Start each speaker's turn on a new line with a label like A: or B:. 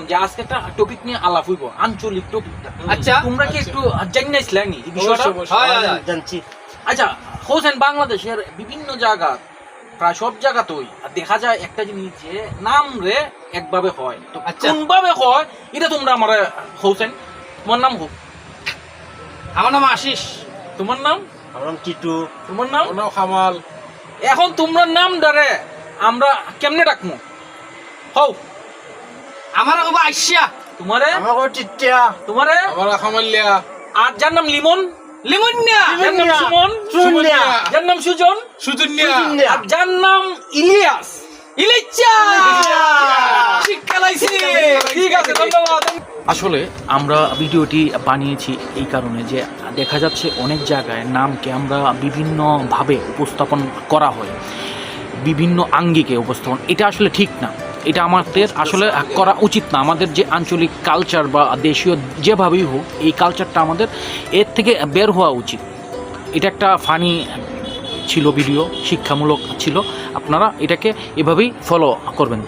A: যে আজকে একটা টপিক নিয়ে আলাপ হইব, আঞ্চলিক টপিকটা।
B: আচ্ছা,
A: তোমরা কি একটু জানিয়েছিলেন এই বিষয়টা?
C: জানছি।
A: আচ্ছা, হোসেন বাংলাদেশের বিভিন্ন জায়গা, প্রায় সব জায়গাতেই দেখা যায় একটা জিনিস যে নাম রে একভাবে হয়, তো
B: আচ্ছা।
A: কোন ভাবে হয় এটা তোমরা আমার হোসেন, তোমার নাম হোক,
B: আমার নাম আশিস।
A: তোমার নাম,
C: আমার নাম টিটু।
A: তোমার নাম
D: খামাল।
A: এখন তোমরা নাম ডারে আমরা কেমনে ডাকমু? হও,
B: আমার বাবা আইসা
A: তোমারে,
C: আমার টিটিয়া।
A: তোমারে,
D: আমার খামালিয়া।
A: আর যার নাম লিমন,
B: লিমুন্না,
A: যার নাম সুমন,
C: সুনিয়া।
A: যার নাম সুজন,
D: সুজুনিয়া।
A: আর যার নাম ইলিয়াস।
B: ইলিচা শিক্ষা লাইছি।
A: ঠিক আছে, ধন্যবাদ। আসলে আমরা ভিডিওটি বানিয়েছি এই কারণে যে দেখা যাচ্ছে অনেক জায়গায় নামকে আমরা বিভিন্নভাবে উপস্থাপন করা হয়, বিভিন্ন আঙ্গিকে উপস্থাপন, এটা আসলে ঠিক না। এটা আমাদের আসলে করা উচিত না। আমাদের যে আঞ্চলিক কালচার বা দেশীয় যেভাবেই হোক, এই কালচারটা আমাদের এর থেকে বের হওয়া উচিত। এটা একটা ফানি ছিল ভিডিও, শিক্ষামূলক ছিল। আপনারা এটাকে এভাবেই ফলো করবেন।